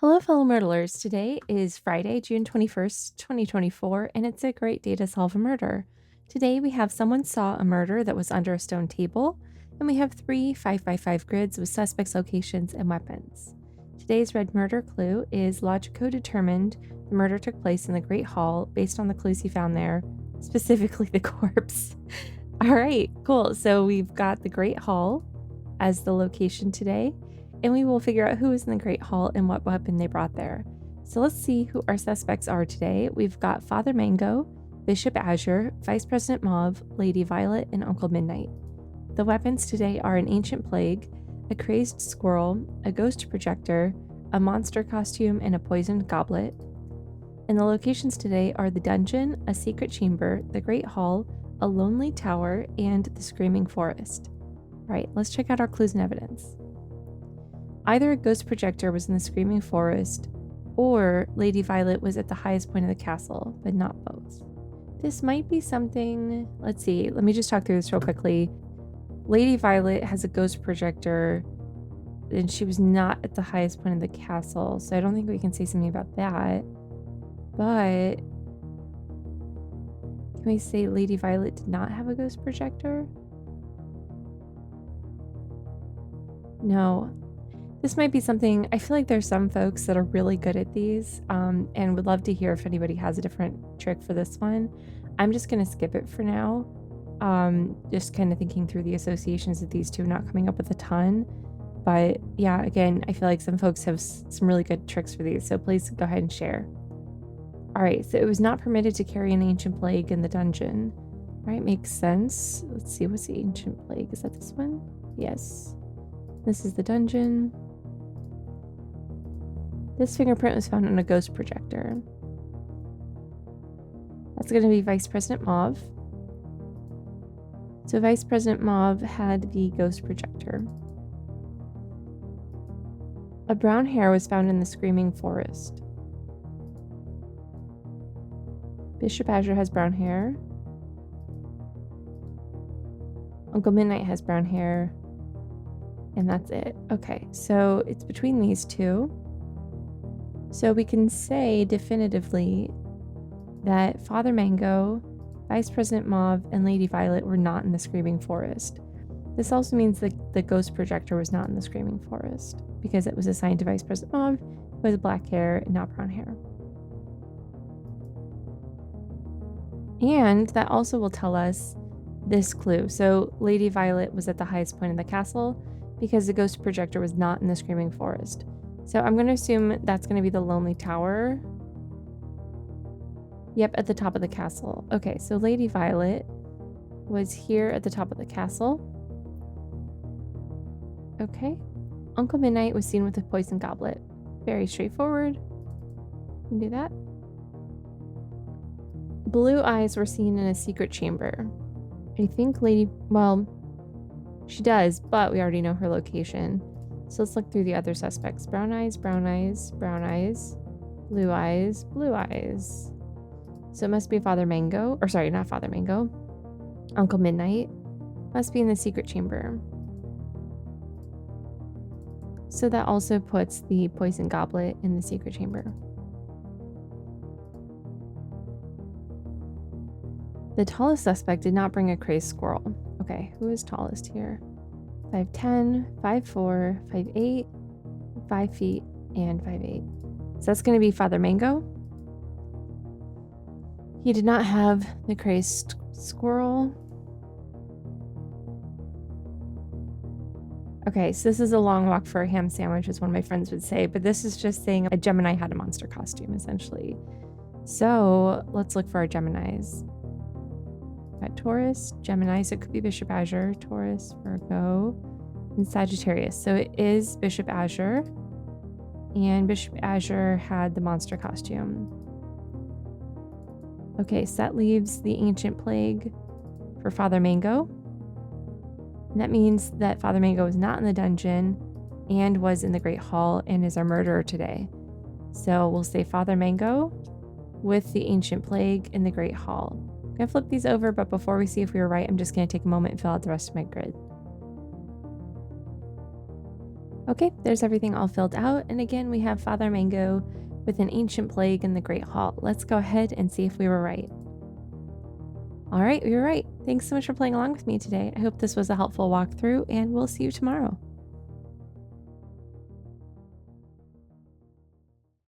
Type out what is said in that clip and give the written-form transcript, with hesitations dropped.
Hello, fellow Murdlers. Today is Friday, June 21st, 2024, and it's a great day to solve a murder. Today, we have someone saw a murder that was under a stone table, and we have three 5x5 grids with suspects' locations and weapons. Today's red murder clue is Logico determined the murder took place in the Great Hall based on the clues he found there, specifically the corpse. All right, cool. So we've got the Great Hall as the location today, and we will figure out who is in the Great Hall and what weapon they brought there. So let's see who our suspects are today. We've got Father Mango, Bishop Azure, Vice President Mauve, Lady Violet, and Uncle Midnight. The weapons today are an ancient plague, a crazed squirrel, a ghost projector, a monster costume, and a poisoned goblet. And the locations today are the dungeon, a secret chamber, the Great Hall, a lonely tower, and the screaming forest. All right, let's check out our clues and evidence. Either a ghost projector was in the screaming forest, or Lady Violet was at the highest point of the castle, but not both. This might be something, let's see, let me just talk through this real quickly. Lady Violet has a ghost projector, and she was not at the highest point of the castle, so I don't think we can say something about that. But can we say Lady Violet did not have a ghost projector? No. This might be something, I feel like there's some folks that are really good at these and would love to hear if anybody has a different trick for this one. I'm just going to skip it for now. Just kind of thinking through the associations of these two, not coming up with a ton. But yeah, again, I feel like some folks have some really good tricks for these, so please go ahead and share. All right, so it was not permitted to carry an ancient plague in the dungeon. All right, makes sense. Let's see, what's the ancient plague? Is that this one? Yes. This is the dungeon. This fingerprint was found on a ghost projector. That's going to be Vice President Mauve. So Vice President Mauve had the ghost projector. A brown hair was found in the screaming forest. Bishop Azure has brown hair. Uncle Midnight has brown hair. And that's it. Okay, so it's between these two. So we can say definitively that Father Mango, Vice President Mauve, and Lady Violet were not in the Screaming Forest. This also means that the ghost projector was not in the Screaming Forest because it was assigned to Vice President Mauve, who has black hair and not brown hair. And that also will tell us this clue. So Lady Violet was at the highest point of the castle because the ghost projector was not in the Screaming Forest. So I'm going to assume that's going to be the Lonely Tower. Yep, at the top of the castle. Okay, so Lady Violet was here at the top of the castle. Okay. Uncle Midnight was seen with a poison goblet. Very straightforward. You can do that. Blue eyes were seen in a secret chamber. I think well, she does, but we already know her location. So let's look through the other suspects. Brown eyes, brown eyes, brown eyes, blue eyes, blue eyes. So it must be Father Mango, or sorry, not Father Mango. Uncle Midnight must be in the secret chamber. So that also puts the poison goblet in the secret chamber. The tallest suspect did not bring a crazed squirrel. Okay, who is tallest here? 5'10", 5'4", 5'8", 5 feet, and 5'8". So that's going to be Father Mango. He did not have the crazed squirrel. Okay, so this is a long walk for a ham sandwich, as one of my friends would say, but this is just saying a Gemini had a monster costume, essentially. So let's look for our Geminis. Got Taurus, Gemini, so it could be Bishop Azure, Taurus, Virgo, and Sagittarius. So it is Bishop Azure, and Bishop Azure had the monster costume. Okay, so that leaves the ancient plague for Father Mango. And that means that Father Mango was not in the dungeon and was in the Great Hall and is our murderer today. So we'll say Father Mango with the ancient plague in the Great Hall. I'm going to flip these over, but before we see if we were right, I'm just going to take a moment and fill out the rest of my grid. Okay, there's everything all filled out. And again, we have Father Mango with an ancient plague in the Great Hall. Let's go ahead and see if we were right. All right, we were right. Thanks so much for playing along with me today. I hope this was a helpful walkthrough, and we'll see you tomorrow.